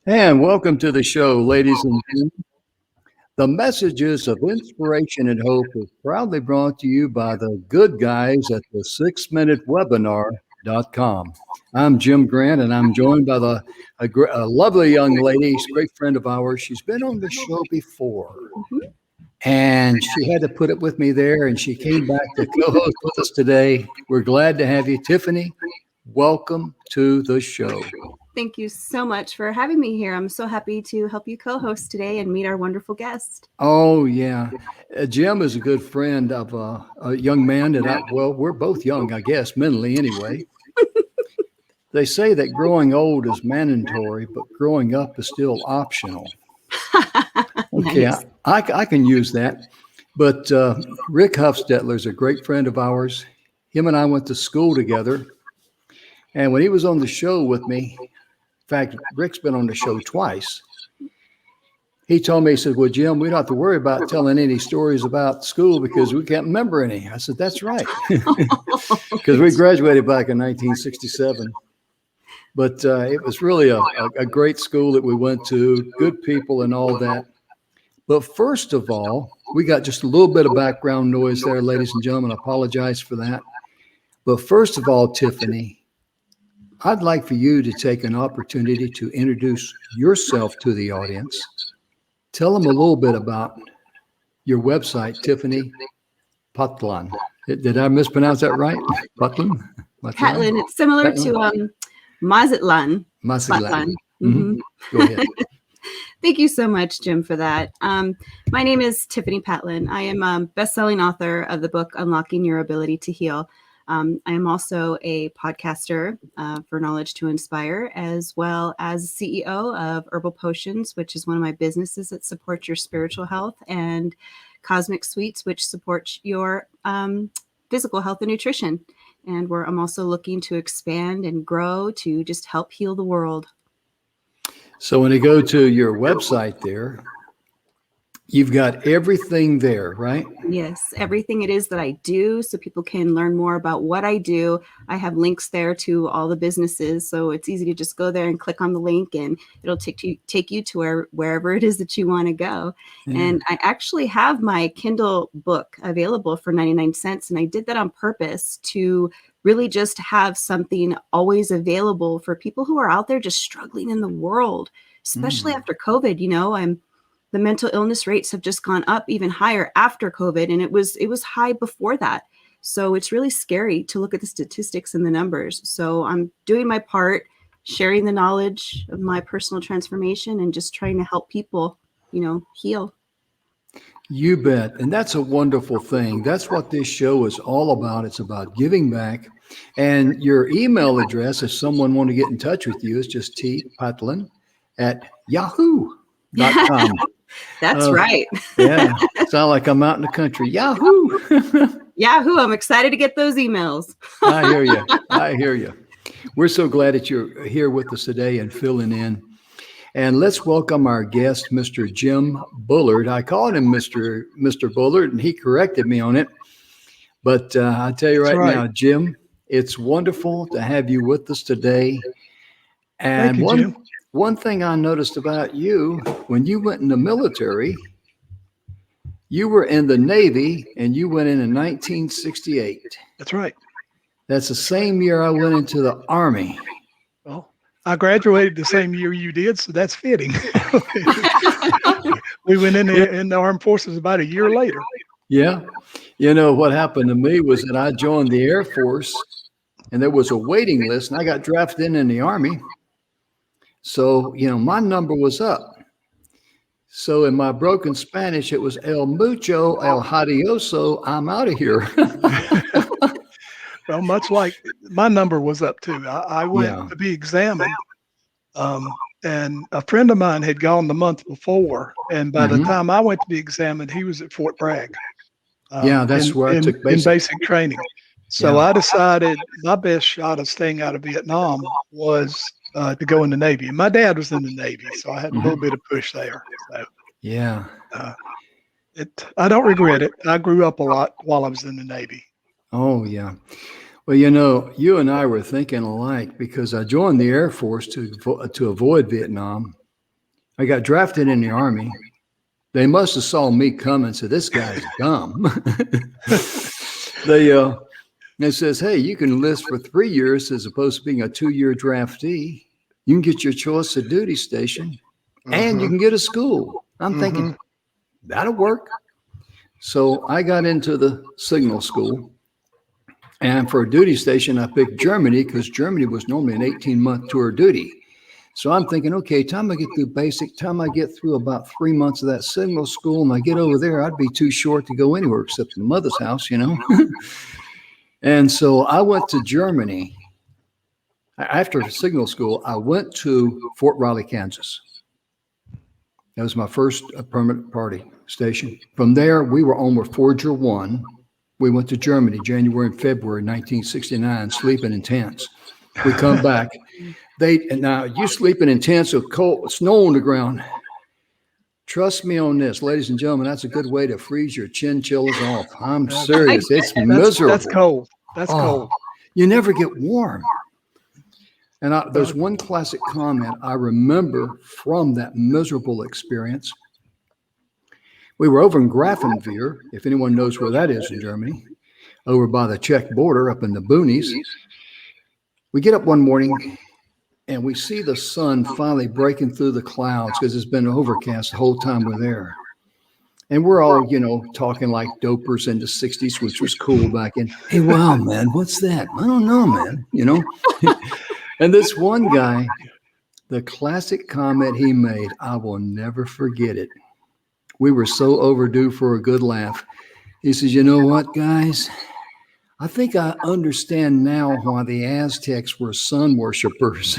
And welcome to the show, ladies and gentlemen. The messages of inspiration and hope is proudly brought to you by the good guys at the 6minutewebinar.com. I'm Jim Grant, and I'm joined by a lovely young lady, she's a great friend of ours. She's been on the show before, and she had to put it with me there, and she came back to co-host with us today. We're glad to have you, Tiffani. Welcome to the show. Thank you so much for having me here. I'm so happy to help you co-host today and meet our wonderful guest. Oh, yeah. Jim is a good friend of a young man that we're both young, I guess, mentally anyway. They say that growing old is mandatory, but growing up is still optional. Okay, Nice. I can use that. But Rick Huffstetler is a great friend of ours. Him and I went to school together. And when he was on the show with me, in fact, Rick's been on the show twice. He told me, he said, well, Jim, we don't have to worry about telling any stories about school because we can't remember any. I said, that's right. Because we graduated back in 1967. But it was really a great school that we went to, good people and all that. But first of all, we got just a little bit of background noise there, ladies and gentlemen. I apologize for that. But first of all, Tiffani, I'd like for you to take an opportunity to introduce yourself to the audience. Tell them a little bit about your website, Tiffani Patlan. Did I mispronounce that right? Patlan? Patlan. It's similar to Mazatlan. Mazatlan. Mm-hmm. Go ahead. Thank you so much, Jim, for that. My name is Tiffani Patlan. I am a best-selling author of the book Unlocking Your Ability to Heal. I am also a podcaster for Knowledge to Inspire, as well as CEO of Herbal Potions, which is one of my businesses that supports your spiritual health, and Cosmic Sweets, which supports your physical health and nutrition. And I'm also looking to expand and grow to just help heal the world. So when you go to your website there, you've got everything there, right? Yes, everything it is that I do, so people can learn more about what I do. I have links there to all the businesses, so it's easy to just go there and click on the link, and it'll take you to wherever it is that you want to go. Yeah. And I actually have my Kindle book available for 99 cents, and I did that on purpose to really just have something always available for people who are out there just struggling in the world, especially after COVID. The mental illness rates have just gone up even higher after COVID, and it was high before that. So it's really scary to look at the statistics and the numbers. So I'm doing my part, sharing the knowledge of my personal transformation and just trying to help people, heal. You bet. And that's a wonderful thing. That's what this show is all about. It's about giving back. And your email address, if someone want to get in touch with you, is just tpatlan@yahoo.com. That's right. Yeah. Sound like I'm out in the country. Yahoo. Yahoo. I'm excited to get those emails. I hear you. We're so glad that you're here with us today and filling in. And let's welcome our guest, Mr. Jim Bullard. I called him Mr. Bullard, and he corrected me on it. But I tell you right now, Jim, it's wonderful to have you with us today. And Thank you, Jim. One thing I noticed about you, when you went in the military, you were in the Navy, and you went in 1968. That's right. That's the same year I went into the Army. Well, I graduated the same year you did, so that's fitting. We went in the armed forces about a year later. Yeah. What happened to me was that I joined the Air Force, and there was a waiting list, and I got drafted in the Army. So, my number was up. So in my broken Spanish, it was el mucho, el hadioso, I'm out of here. Well, much like my number was up too. I went to be examined, and a friend of mine had gone the month before. And by the time I went to be examined, he was at Fort Bragg. That's where I took basic training. So I decided my best shot of staying out of Vietnam was to go in the Navy. And my dad was in the Navy, so I had a little bit of push there. So, I don't regret it. I grew up a lot while I was in the Navy. Oh, yeah. Well, you and I were thinking alike because I joined the Air Force to avoid Vietnam. I got drafted in the Army. They must have saw me come and said, this guy's dumb. It says, hey, you can enlist for 3 years as opposed to being a 2-year draftee. You can get your choice of duty station and you can get a school. I'm thinking, that'll work. So I got into the signal school. And for a duty station, I picked Germany because Germany was normally an 18-month tour duty. So I'm thinking, okay, time I get through basic, time I get through about 3 months of that signal school and I get over there, I'd be too short to go anywhere except my mother's house, you know. And so I went to Germany. After signal school, I went to Fort Riley, Kansas. That was my first permanent party station. From there, we were on with Forger 1. We went to Germany, January and February 1969, sleeping in tents. We come back. Now you sleeping in tents with cold snow on the ground. Trust me on this, ladies and gentlemen, that's a good way to freeze your chinchillas off. I'm serious. It's miserable. That's cold. That's cold. You never get warm. And there's one classic comment I remember from that miserable experience. We were over in Grafenwehr, if anyone knows where that is in Germany, over by the Czech border up in the boonies. We get up one morning and we see the sun finally breaking through the clouds because it's been overcast the whole time we're there. And we're all, you know, talking like dopers in the 60s, which was cool back in. Hey, wow, man, what's that? I don't know, man, you know. And this one guy, the classic comment he made, I will never forget it. We were so overdue for a good laugh. He says, you know what, guys? I think I understand now why the Aztecs were sun worshipers.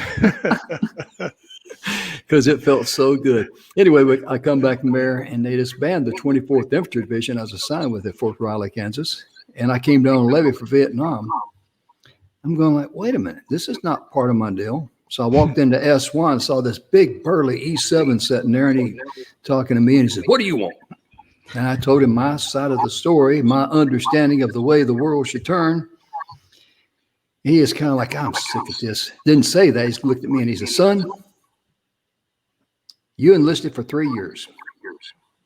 Because it felt so good. Anyway, I come back from there and they disbanded the 24th Infantry Division I was assigned with at Fort Riley, Kansas. And I came down on levy for Vietnam. I'm going like, wait a minute, this is not part of my deal. So I walked into S1, saw this big burly E7 sitting there, and he talking to me, and he said, what do you want? And I told him my side of the story, my understanding of the way the world should turn. He is kind of like, I'm sick of this. Didn't say that. He just looked at me and he said, son, you enlisted for 3 years.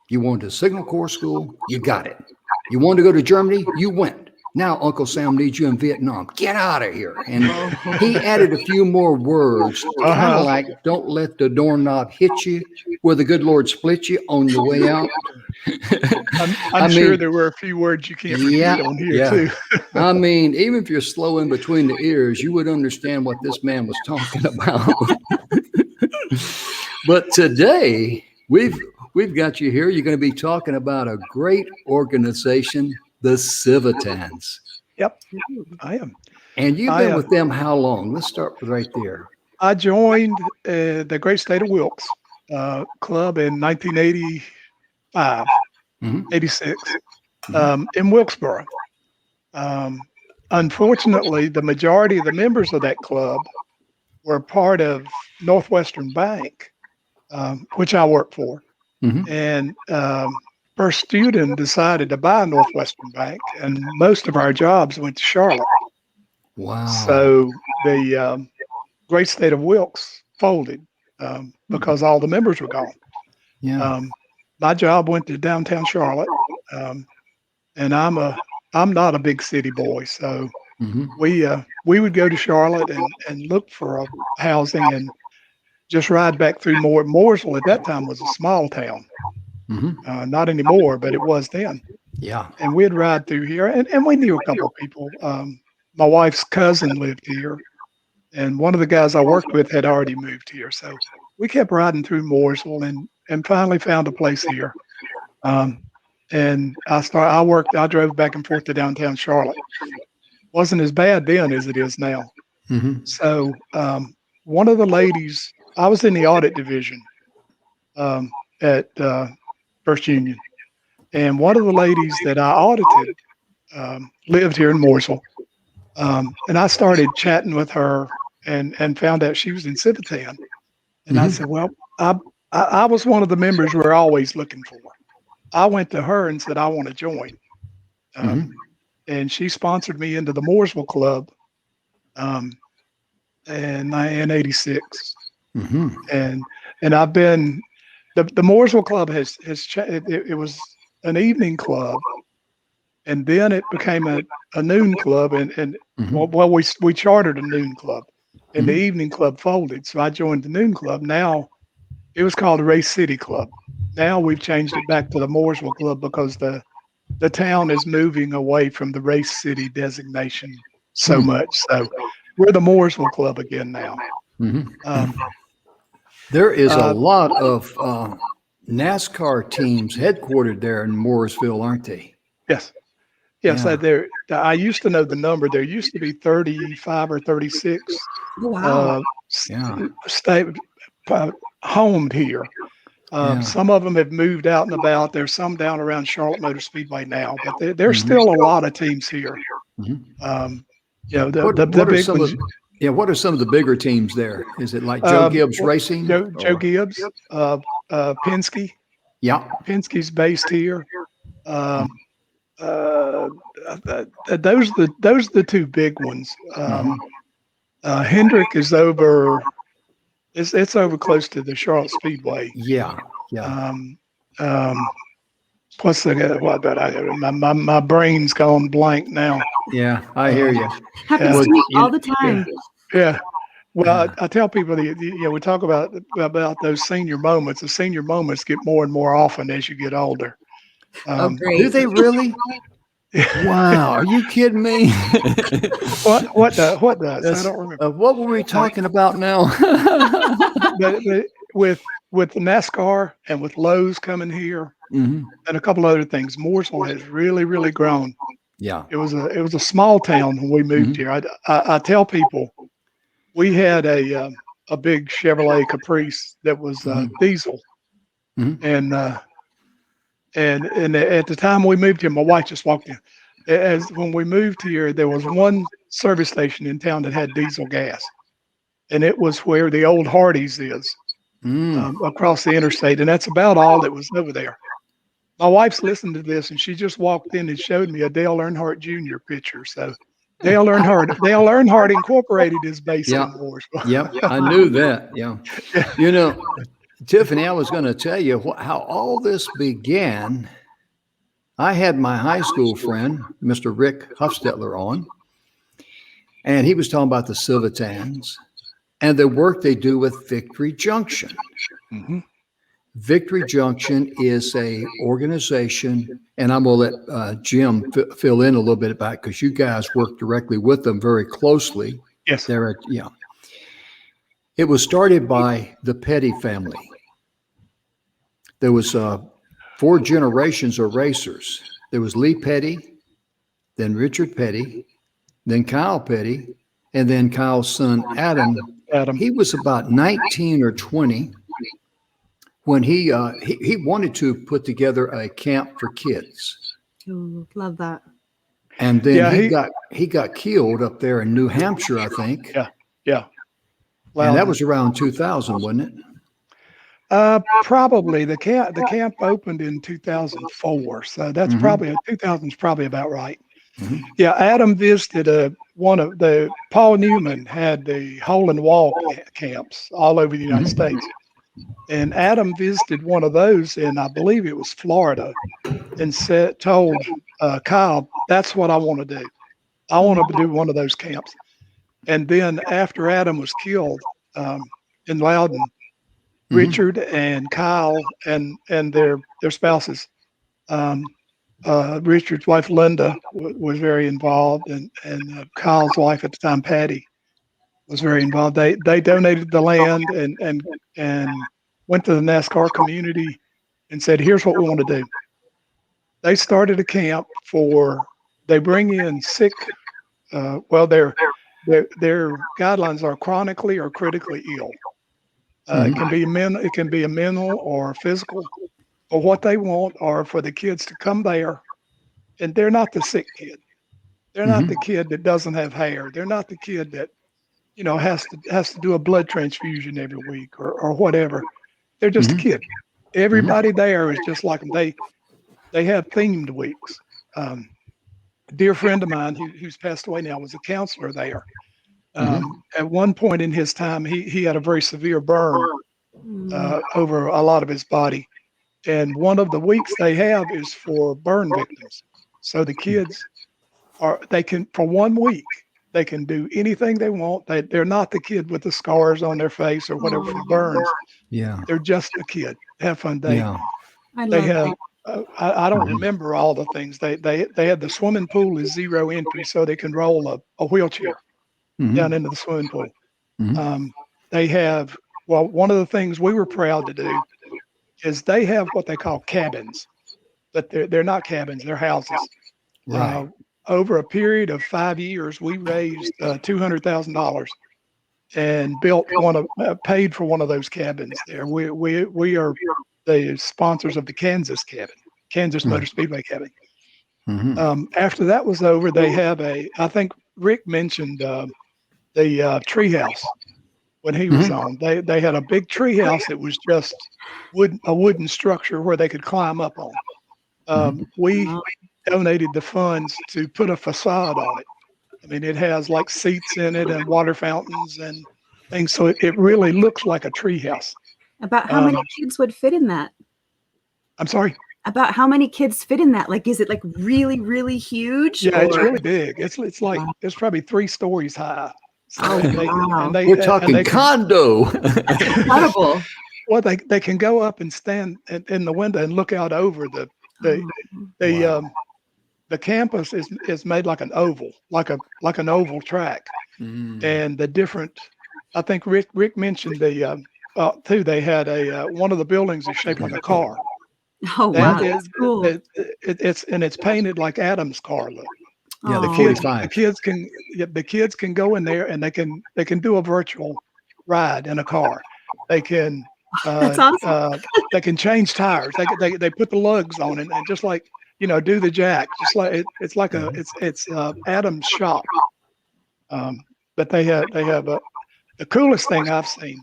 You wanted to Signal Corps school, you got it. You wanted to go to Germany, you went. Now Uncle Sam needs you in Vietnam. Get out of here. And he added a few more words, kind of like, don't let the doorknob hit you where the good Lord split you on the way out. I'm sure there were a few words you can't repeat on here, too. I mean, even if you're slow in between the ears, you would understand what this man was talking about. But today, we've got you here. You're going to be talking about a great organization, the Civitans. Yep, I am. And you've been with them how long? Let's start with right there. I joined the great state of Wilkes club in 1985, 86, in Wilkesboro. Unfortunately, the majority of the members of that club were part of Northwestern Bank, which I worked for. And First Student decided to buy Northwestern Bank, and most of our jobs went to Charlotte. Wow. So the great state of Wilkes folded because all the members were gone. Yeah. My job went to downtown Charlotte, and I'm not a big city boy, so we would go to Charlotte and look for housing and just ride back through Mooresville. At that time was a small town. Not anymore, but it was then. Yeah. And we'd ride through here, and we knew a couple of people. My wife's cousin lived here, and one of the guys I worked with had already moved here. So we kept riding through Mooresville and finally found a place here. And I drove back and forth to downtown Charlotte. Wasn't as bad then as it is now. So one of the ladies, I was in the audit division at First Union. And one of the ladies that I audited lived here in Mooresville. And I started chatting with her and found out she was in Civitan. And I said, well, I was one of the members we're always looking for. I went to her and said, I want to join. And she sponsored me into the Mooresville Club in 86. And I've been the Mooresville Club has it was an evening club, and then it became a noon club, and well, we chartered a noon club, and the evening club folded, so I joined the noon club. Now it was called the Race City Club. Now we've changed it back to the Mooresville Club because the town is moving away from the Race City designation so much. So we're the Mooresville Club again now. There is a lot of NASCAR teams headquartered there in Mooresville, aren't they? Yes. Yes. Yeah. I used to know the number. There used to be 35 or 36 Wow. homed here. Yeah. Some of them have moved out and about. There's some down around Charlotte Motor Speedway now, but there's still a lot of teams here. You know, the big ones. What are some of the bigger teams there? Is it like Joe Gibbs Racing? Joe Gibbs, Penske. Yeah. Penske's based here. Those are the two big ones. Hendrick is over. It's over close to the Charlotte Speedway. Yeah. Plus, my brain's gone blank now. Yeah, I hear you. Happens to me all the time. Yeah. Well, I tell people, we talk about those senior moments. The senior moments get more and more often as you get older. Great. Do they really? Wow, are you kidding me? What does? I don't remember. What were we talking about now? but with the NASCAR and with Lowe's coming here and a couple other things, Mooresville has really, really grown. Yeah, it was a small town when we moved here. I tell people we had a big Chevrolet Caprice that was diesel, and at the time we moved here, my wife just walked in. When we moved here, there was one service station in town that had diesel gas, and it was where the old Hardee's is across the interstate, and that's about all that was over there. My wife's listened to this, and she just walked in and showed me a Dale Earnhardt Jr. picture. So Dale Earnhardt Incorporated is based in Mooresville. Yep, I knew that. Yeah. You know, Tiffani, I was going to tell you how all this began. I had my high school friend, Mr. Rick Huffstetler, on, and he was talking about the Civitans and the work they do with Victory Junction. Victory Junction is a organization, and I'm going to let Jim fill in a little bit about it because you guys work directly with them very closely. Yes. It was started by the Petty family. There was 4 generations of racers. There was Lee Petty, then Richard Petty, then Kyle Petty, and then Kyle's son, Adam. He was about 19 or 20 when he wanted to put together a camp for kids. Ooh, love that. And then he got killed up there in New Hampshire, I think. Yeah. Well, and that was around 2000, wasn't it? Probably the camp opened in 2004, so that's probably 2000 is probably about right. Yeah, Adam visited Paul Newman had the hole in wall camps all over the United States, and Adam visited one of those, and I believe it was Florida, and told Kyle, "That's what I want to do. I want to do one of those camps." And then after Adam was killed in Loudon, Richard and Kyle and their spouses. Richard's wife Linda was very involved, and Kyle's wife at the time, Patty, was very involved. They donated the land and went to the NASCAR community and said, "Here's what we want to do." They started a camp they bring in sick. Their guidelines are chronically or critically ill. It can be a mental or physical, or what they want are for the kids to come there, and they're not the sick kid. They're not the kid that doesn't have hair. They're not the kid that, has to do a blood transfusion every week or whatever. They're just a kid. Everybody there is just like them. They have themed weeks. A dear friend of mine who's passed away now was a counselor there. At one point in his time, he had a very severe burn over a lot of his body. And one of the weeks they have is for burn victims. So the kids they can, for 1 week, they can do anything they want. They're not the kid with the scars on their face or whatever from burns. Yeah. They're just a kid. Have fun. Yeah. I They love have, that. I don't remember all the things. They had the swimming pool is 0 entry, so they can roll a wheelchair down into the swimming pool. They have, well, one of the things we were proud to do is they have what they call cabins, but they're not cabins, they're houses. Right. Over a period of 5 years, we raised $200,000 and built paid for one of those cabins there. We are the sponsors of the Kansas Motor Speedway cabin. After that was over, they have I think Rick mentioned the treehouse when he was on. They had a big treehouse that was just a wooden structure where they could climb up on. We donated the funds to put a facade on it. I mean, it has like seats in it and water fountains and things, so it really looks like a treehouse. About how many kids would fit in that? I'm sorry? About how many kids fit in that? Like, is it like really, really huge? Yeah, it's really big. It's like, it's probably 3 stories high. So We're talking condo. Incredible. Well, they can go up and stand in the window and look out over the campus is made like an oval, like an oval track. And the different, I think Rick mentioned too, they had one of the buildings is shaped like a car. Oh, wow, that's cool. It's painted like Adam's car look. Yeah, the kids can go in there and they can do a virtual ride in a car. They can that's awesome. They can change tires. They put the lugs on it and just like, do the jack. Just like it's like it's Adam's shop. But they have the coolest thing I've seen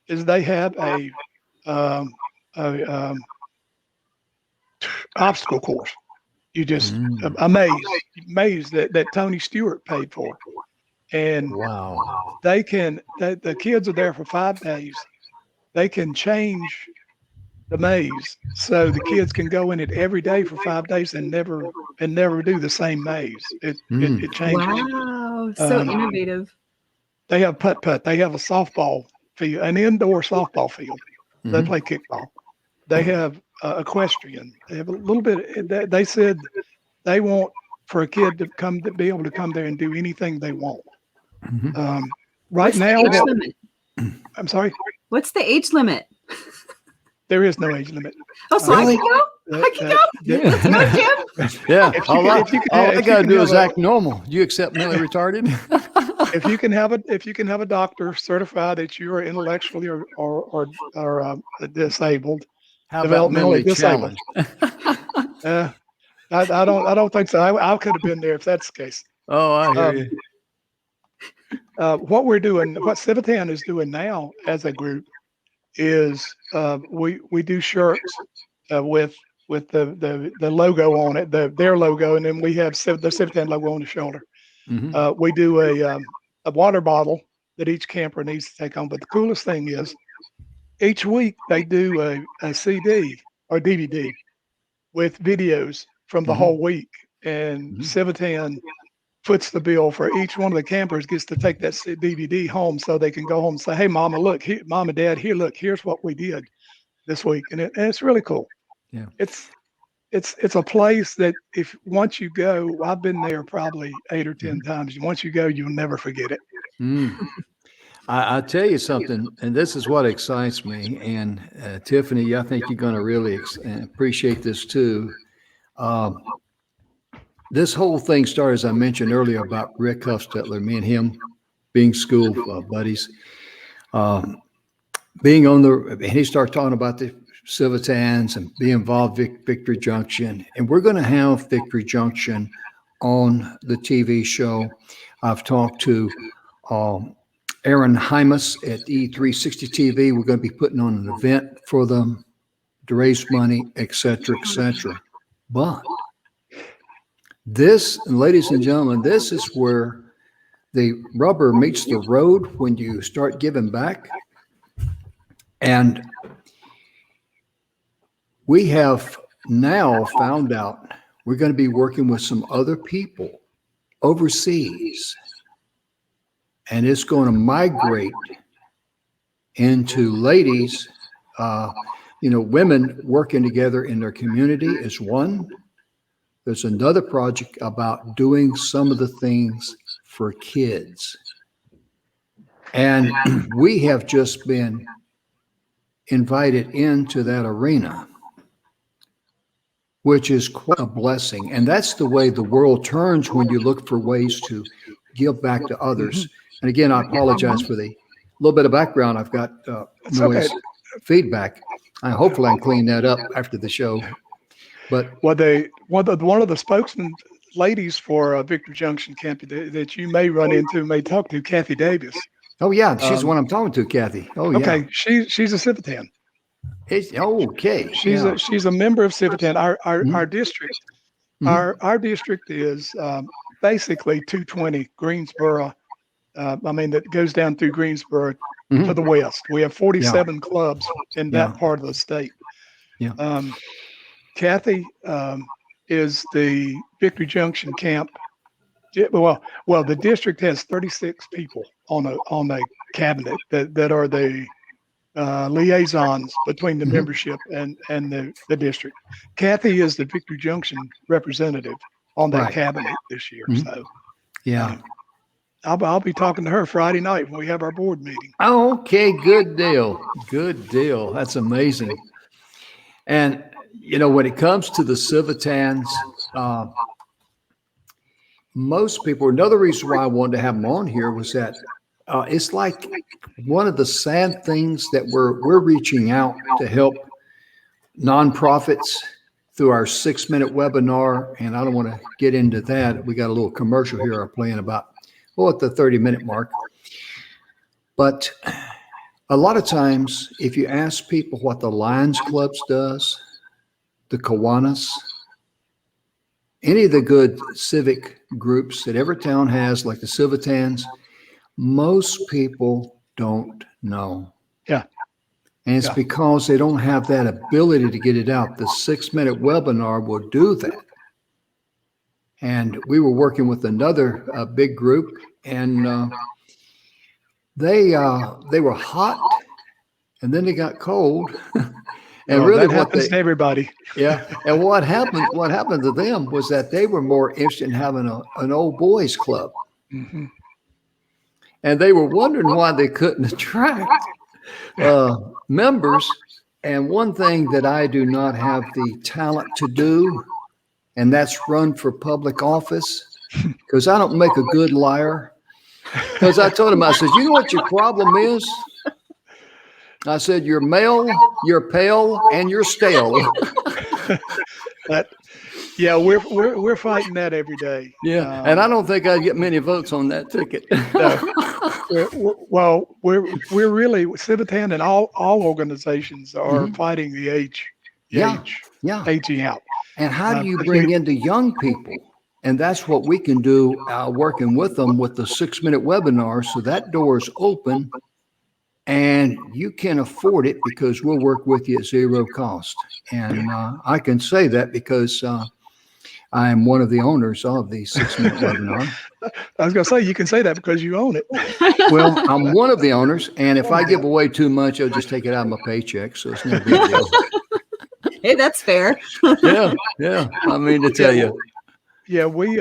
is they have a obstacle course. You just amazed that Tony Stewart paid for, and the kids are there for 5 days. They can change the maze so the kids can go in it every day for 5 days and never do the same maze. It changes. Wow, so innovative. They have putt-putt. They have a softball field, an indoor softball field. They play kickball. They have equestrian. They have a little bit. They said they want for a kid to be able to come there and do anything they want. Right now, I'm sorry. What's the age limit? There is no age limit. Oh, so I can go? I can go? Let's go, Jim. Yeah. All I got to do is act normal. You accept mentally retarded? If you can have a doctor certify that you are intellectually or disabled, developmentally disabled. I don't think so. I could have been there if that's the case. Oh, I hear you. What we're doing, what Civitan is doing now as a group is we do shirts with the logo on it, their logo, and then we have the Civitan logo on the shoulder. We do a water bottle that each camper needs to take on. But the coolest thing is each week they do a CD or DVD with videos from the whole week, and Civitan foots the bill for each one of the campers gets to take that DVD home so they can go home and say, hey, Mama, look, here, Mom and Dad, here, look, here's what we did this week. And it's really cool. Yeah. It's a place that once you go, I've been there probably 8 or 10 times. Once you go, you'll never forget it. I'll tell you something, and this is what excites me. And Tiffani, I think you're going to really appreciate this too. This whole thing started, as I mentioned earlier, about Rick Huffstetler, me and him being school buddies, being on and he started talking about the Civitans and be involved with Victory Junction. And we're going to have Victory Junction on the TV show. I've talked to Aaron Hymas at E360 TV. We're going to be putting on an event for them to raise money, et cetera, et cetera. But this, ladies and gentlemen, this is where the rubber meets the road when you start giving back. And we have now found out we're going to be working with some other people overseas, and it's going to migrate into ladies, women working together in their community is one. There's another project about doing some of the things for kids. And we have just been invited into that arena, which is quite a blessing. And that's the way the world turns when you look for ways to give back to others. And again, I apologize for the little bit of background. I've got noise feedback. Hopefully I can clean that up after the show. But one of the spokesman ladies for Victory Junction Camp that you may run into, may talk to, Kathy Davis. Oh yeah, she's the one I'm talking to, Kathy. Oh yeah. Okay, she's a Civitan. Okay. She's a member of Civitan. Our district, our district is basically 220 Greensboro. That goes down through Greensboro to the west. We have 47 clubs in that part of the state. Yeah. Kathy is the Victory Junction Camp. Well, the district has 36 people on a cabinet that are the liaisons between the membership and the district. Kathy is the Victory Junction representative on that cabinet this year. So I'll be talking to her Friday night when we have our board meeting. Okay, good deal. Good deal. That's amazing. And when it comes to the Civitans, most people, another reason why I wanted to have them on here was that it's like one of the sad things that we're reaching out to help nonprofits through our 6-minute webinar. And I don't want to get into that. We got a little commercial here I'm playing about, at the 30-minute mark. But a lot of times, if you ask people what the Lions Clubs does, the Kiwanis, any of the good civic groups that every town has, like the Civitans, most people don't know. Yeah. And it's because they don't have that ability to get it out. The 6-minute webinar will do that. And we were working with another big group, and they were hot, and then they got cold. And really, that happens to everybody. Yeah. And what happened to them was that they were more interested in having an old boys club. Mm-hmm. And they were wondering why they couldn't attract members. And one thing that I do not have the talent to do, and that's run for public office, because I don't make a good liar. Because I told him, I said, you know what your problem is? I said, you're male, you're pale, and you're stale. We're fighting that every day. Yeah, and I don't think I'd get many votes on that ticket. We're really Civitan, and all organizations are fighting the aging out. And how do you bring in the young people? And that's what we can do, working with them with the 6-minute webinar. So that door is open. And you can afford it because we'll work with you at zero cost. And I can say that because I am one of the owners of the 6-minute webinar. I was going to say, you can say that because you own it. Well, I'm one of the owners. And if I give away too much, I'll just take it out of my paycheck. So it's no big deal. Hey, that's fair. Yeah. I mean to tell you. Yeah, we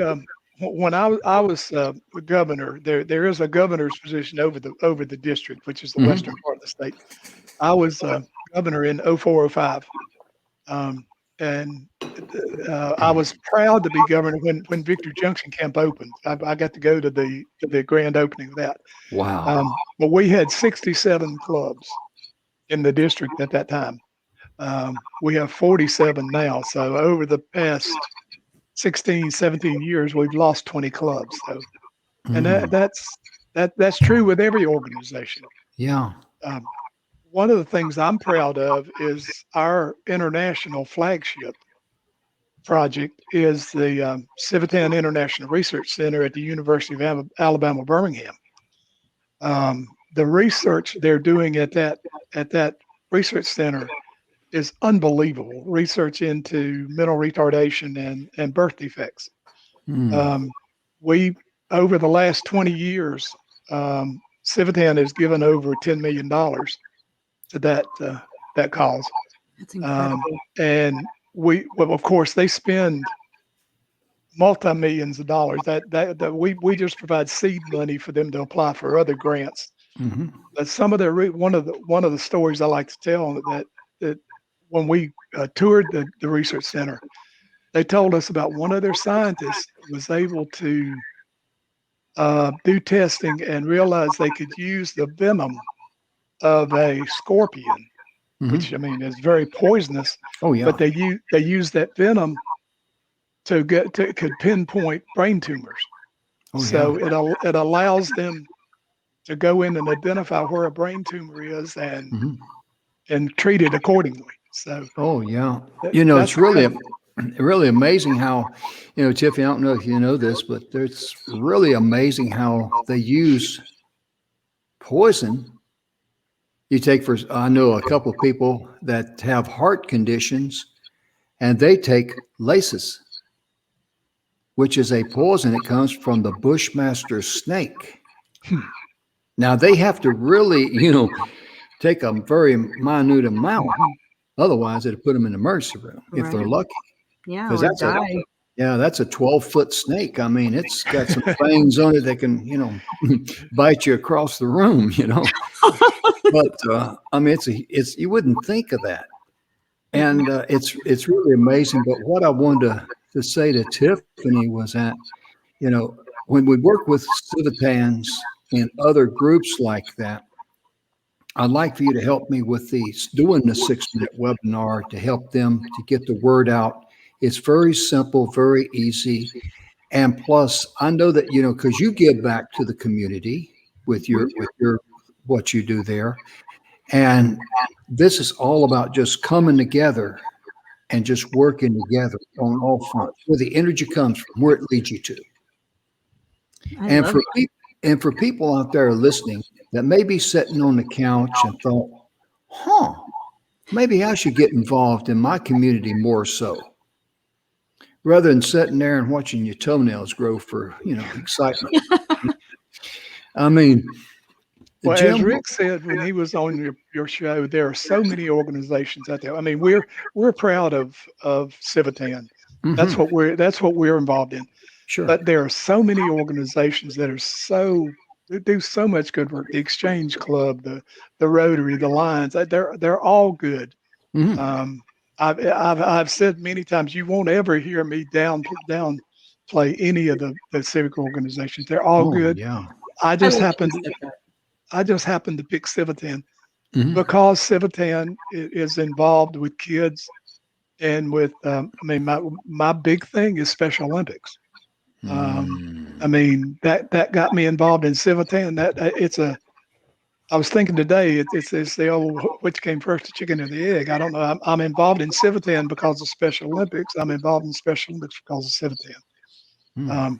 when I was the governor, there is a governor's position over the district, which is the western part of the state. I was governor in 0405, and I was proud to be governor when Victory Junction Camp opened. I got to go to the grand opening of that. Wow! But we had 67 clubs in the district at that time. We have 47 now. So over the past 16, 17 years, we've lost 20 clubs. So, and that's true with every organization. Yeah. One of the things I'm proud of is our international flagship project is the Civitan International Research Center at the University of Alabama, Birmingham. The research they're doing at that research center is unbelievable. Research into mental retardation and birth defects. We, over the last 20 years, Civitan has given over $10 million to that cause. That's incredible. And well, of course, they spend multi-millions of dollars. That we just provide seed money for them to apply for other grants. But some of their one of the stories I like to tell that when we toured the research center, they told us about one of their scientists was able to do testing and realize they could use the venom of a scorpion, which I mean is very poisonous. Oh yeah. But they use that venom could pinpoint brain tumors. Oh, So yeah. it allows them to go in and identify where a brain tumor is and treat it accordingly. So oh yeah. It's really amazing how, Tiffany, I don't know if you know this, but it's really amazing how they use poison. I know a couple of people that have heart conditions and they take laces, which is a poison that comes from the Bushmaster snake. Now they have to really, take a very minute amount. Otherwise, it'd put them in the emergency room if they're lucky. Yeah, Because or that's a 12-foot snake. I mean, it's got some fangs on it that can, bite you across the room, But I mean, it's you wouldn't think of that, and it's really amazing. But what I wanted to say to Tiffany was that, when we work with Civitans and other groups like that, I'd like for you to help me with doing the 6-minute webinar to help them to get the word out. It's very simple, very easy. And plus, I know that, because you give back to the community with your what you do there. And this is all about just coming together and just working together on all fronts, where the energy comes from, where it leads you to. And for people out there listening that may be sitting on the couch and thought, maybe I should get involved in my community more so, rather than sitting there and watching your toenails grow for, excitement. I mean, well, Jim, as Rick said when he was on your show, there are so many organizations out there. I mean, we're proud of Civitan. That's what we're involved in. Sure. But there are so many organizations that do so much good work. The Exchange Club, the Rotary, the Lions, they're all good. I've said many times, you won't ever hear me downplay any of the civic organizations. They're all good. Yeah. I just happened to pick Civitan because Civitan is involved with kids and with my big thing is Special Olympics. I mean, that got me involved in Civitan. I was thinking today, it's the old, which came first, the chicken or the egg. I don't know. I'm involved in Civitan because of Special Olympics. I'm involved in Special Olympics because of Civitan.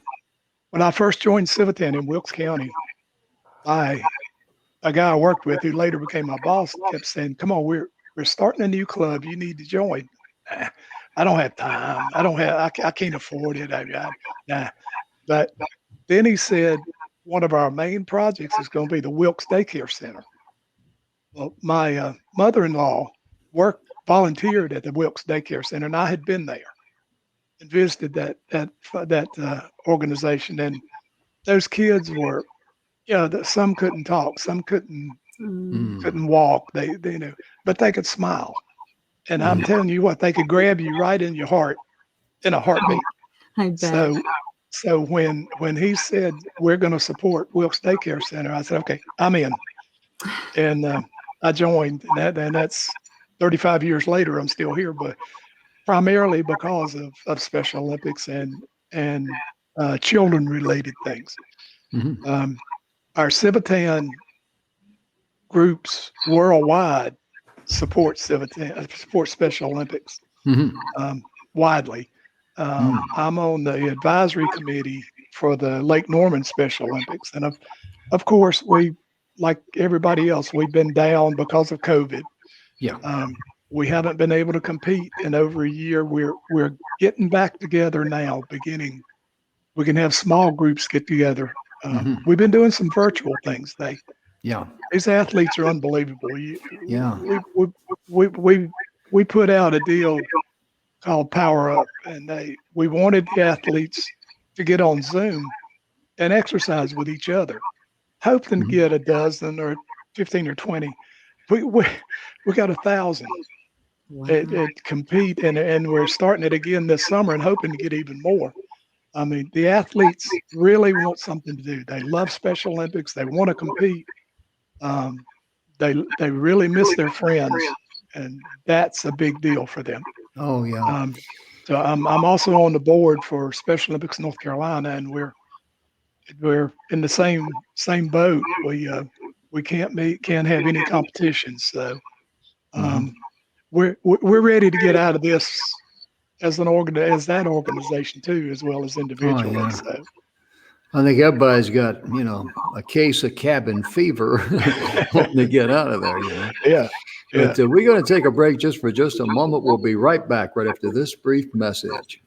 When I first joined Civitan in Wilkes County, a guy I worked with who later became my boss kept saying, "Come on, we're starting a new club. You need to join." I don't have time. I can't afford it. Nah. But then he said, one of our main projects is going to be the Wilkes Daycare Center. Well, my mother-in-law volunteered at the Wilkes Daycare Center, and I had been there and visited that organization. And those kids were, some couldn't talk, some couldn't walk. They but they could smile. And I'm telling you what, they could grab you right in your heart in a heartbeat. I bet. So when he said we're going to support Wilkes Daycare Center, I said, okay, I'm in. And I joined, and that's 35 years later. I'm still here, but primarily because of Special Olympics and children-related things. Our Civitan groups worldwide support Special Olympics widely. I'm on the advisory committee for the Lake Norman Special Olympics. And of course, we, like everybody else, we've been down because of COVID. Yeah. We haven't been able to compete in over a year. We're getting back together now, beginning. We can have small groups get together. We've been doing some virtual things. Yeah. These athletes are unbelievable. Yeah. We put out a deal called Power Up, and we wanted the athletes to get on Zoom and exercise with each other, hoping to get a dozen or 15 or 20. We got 1,000 at compete, and we're starting it again this summer and hoping to get even more. I mean, the athletes really want something to do. They love Special Olympics. They want to compete. They really miss their friends, and that's a big deal for them. Oh yeah. So I'm also on the board for Special Olympics North Carolina, and we're in the same boat. We can't have any competitions. So we're ready to get out of this as that organization too, as well as individually. Oh, yeah. So I think everybody's got, a case of cabin fever wanting to get out of there, Yeah. But we're going to take a break just for just a moment. We'll be right back right after this brief message.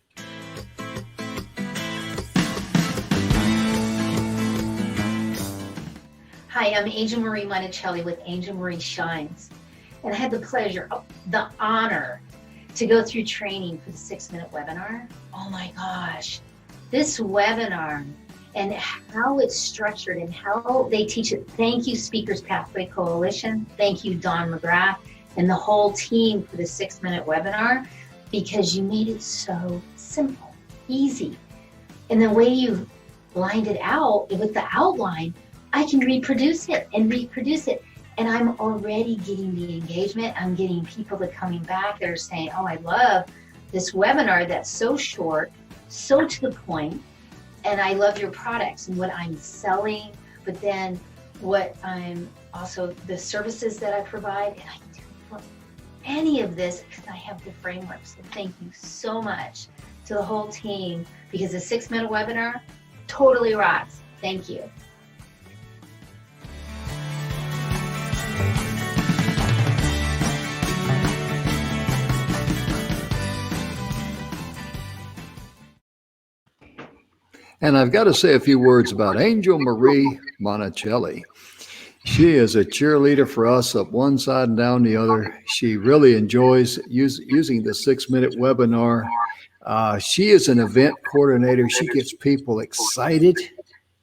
Hi, I'm Angel Marie Monticelli with Angel Marie Shines. And I had the pleasure, the honor to go through training for the 6-minute webinar. Oh my gosh, this webinar and how it's structured and how they teach it. Thank you, Speakers Pathway Coalition. Thank you, Don McGrath and the whole team for the 6-minute webinar, because you made it so simple, easy. And the way you lined it out with the outline, I can reproduce it. And I'm already getting the engagement. I'm getting people that coming back. They're saying, oh, I love this webinar that's so short, so to the point. And I love your products and what I'm selling, but then what I'm also the services that I provide. And I can do any of this because I have the framework. So thank you so much to the whole team, because the 6-minute webinar totally rocks. Thank you. And I've got to say a few words about Angel Marie Monticelli. She is a cheerleader for us up one side and down the other. She really enjoys using the 6-minute webinar. She is an event coordinator. She gets people excited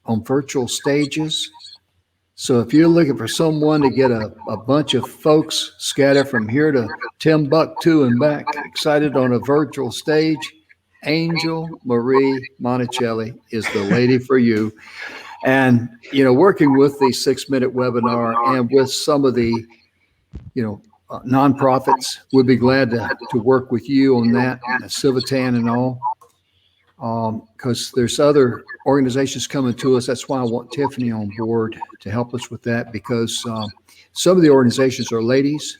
on virtual stages. So if you're looking for someone to get a bunch of folks scattered from here to Timbuktu and back excited on a virtual stage, Angel Marie Monticelli is the lady for you. And, working with the 6-minute webinar and with some of the, nonprofits, we'd be glad to work with you on that, Civitan and all, because there's other organizations coming to us. That's why I want Tiffani on board to help us with that, because some of the organizations are ladies.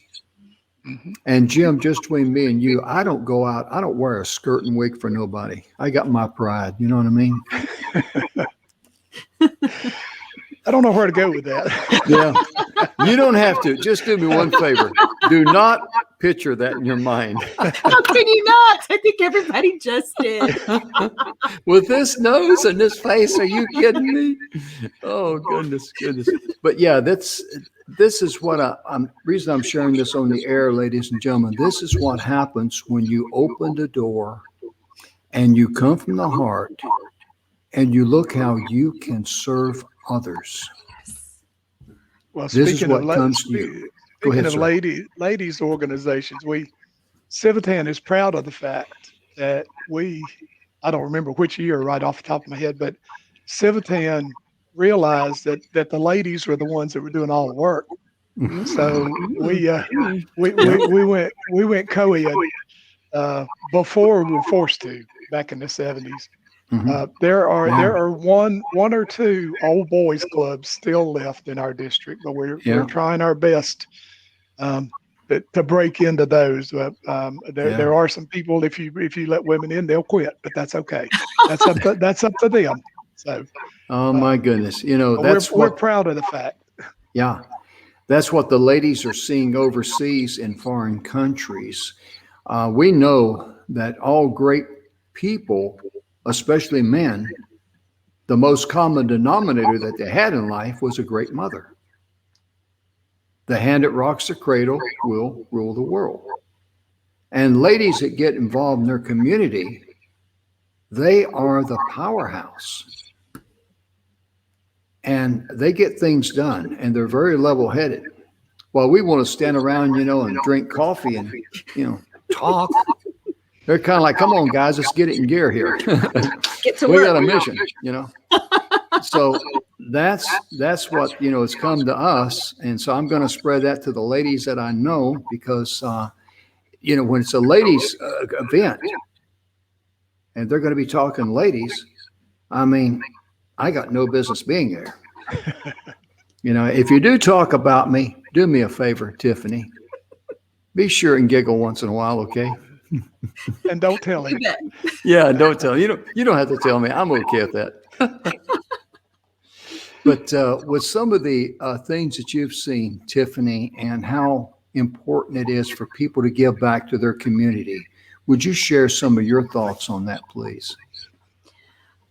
And Jim, just between me and you, I don't go out. I don't wear a skirt and wig for nobody. I got my pride. You know what I mean? I don't know where to go with that. Yeah. You don't have to. Just do me one favor. Do not picture that in your mind. How can you not? I think everybody just did. With this nose and this face, are you kidding me? Oh, goodness. But yeah, this is what reason I'm sharing this on the air, ladies and gentlemen. This is what happens when you open the door and you come from the heart and you look how you can serve others. Well, this is what comes to you. Go ahead, Speaking of ladies organizations, Civitan is proud of the fact that I don't remember which year right off the top of my head, but Civitan realized that the ladies were the ones that were doing all the work. So we went co-ed before we were forced to back in the 70s. There are one or two old boys clubs still left in our district, but we're trying our best to break into those. There are some people, if you let women in, they'll quit, but that's okay. That's up to them. So, oh my goodness, we're proud of the fact. Yeah, That's what the ladies are seeing overseas in foreign countries. We know that all great people, especially men, the most common denominator that they had in life was a great mother. The hand that rocks the cradle will rule the world. And ladies that get involved in their community, they are the powerhouse. And they get things done, and they're very level-headed. While we want to stand around, and drink coffee and, talk, they're kind of like, come on, guys, let's get it in gear here. Get to We work. got a mission, So that's what, has come to us. And so I'm going to spread that to the ladies that I know because, when it's a ladies event and they're going to be talking ladies, I mean, I got no business being there. If you do talk about me, do me a favor, Tiffani. Be sure and giggle once in a while, okay? And don't tell him. Yeah, don't tell him. You don't have to tell me. I'm okay with that. But with some of the things that you've seen, Tiffani, and how important it is for people to give back to their community, would you share some of your thoughts on that, please?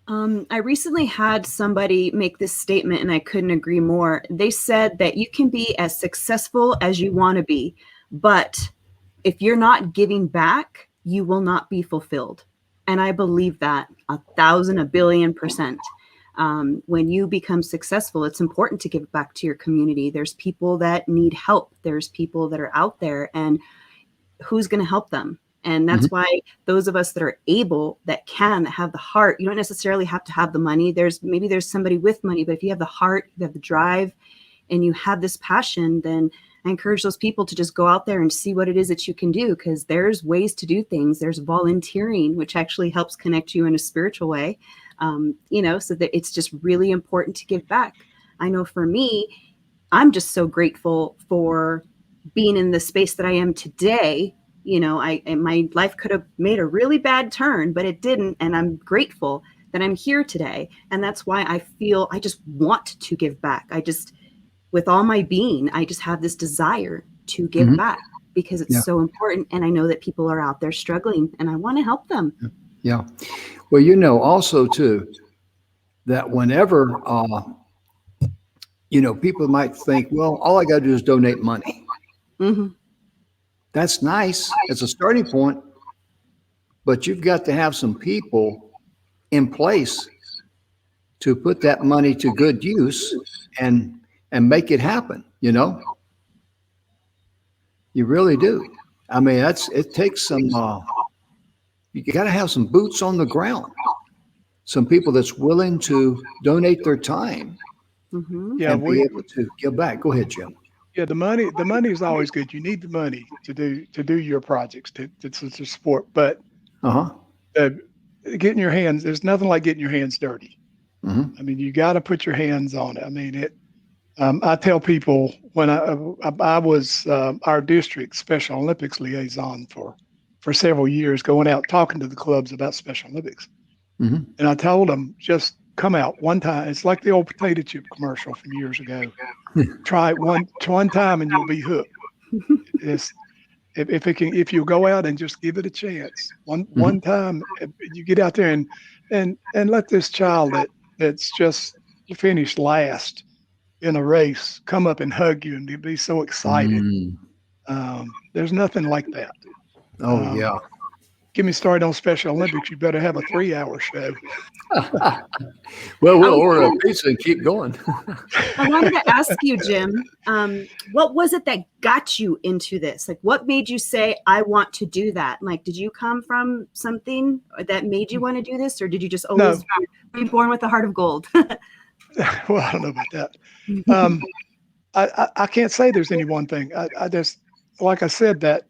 I recently had somebody make this statement, and I couldn't agree more. They said that you can be as successful as you want to be, but if you're not giving back, you will not be fulfilled. And I believe that 1,000, 1,000,000,000%. When you become successful, it's important to give back to your community. There's people that need help. There's people that are out there, and who's going to help them? And that's why those of us that are able, that can have the heart, you don't necessarily have to have the money. Maybe there's somebody with money, but if you have the heart, you have the drive, and you have this passion, then I encourage those people to just go out there and see what it is that you can do, because there's ways to do things. There's volunteering, which actually helps connect you in a spiritual way, so that it's just really important to give back. I know for me, I'm just so grateful for being in the space that I am today. My life could have made a really bad turn, but it didn't. And I'm grateful that I'm here today. And that's why I feel I just want to give back. With all my being, I just have this desire to give back because it's so important. And I know that people are out there struggling, and I want to help them. Yeah. Well, also too, that whenever, people might think, well, all I got to do is donate money. Mm-hmm. That's nice as a starting point, but you've got to have some people in place to put that money to good use and make it happen. You really do. I mean, it takes some. You got to have some boots on the ground. Some people that's willing to donate their time and be able to give back. Go ahead, Jim. Yeah, the money is always good. You need the money to do your projects to support. But getting your hands, there's nothing like getting your hands dirty. I mean, you got to put your hands on it. I mean, I tell people when I was our district Special Olympics liaison for several years, going out talking to the clubs about Special Olympics, and I told them, just come out one time. It's like the old potato chip commercial from years ago. Try it one time and you'll be hooked. If you go out and just give it a chance, one time, you get out there and let this child that's just finished last in a race come up and hug you and be so excited. There's nothing like that. Oh yeah. Get me started on Special Olympics. You better have a 3-hour show. Well, we'll order a pizza and keep going. I wanted to ask you, Jim, what was it that got you into this? Like, what made you say, I want to do that? Like, did you come from something that made you want to do this? Or did you just always be born with a heart of gold? Well, I don't know about that. I can't say there's any one thing. I just, like I said, that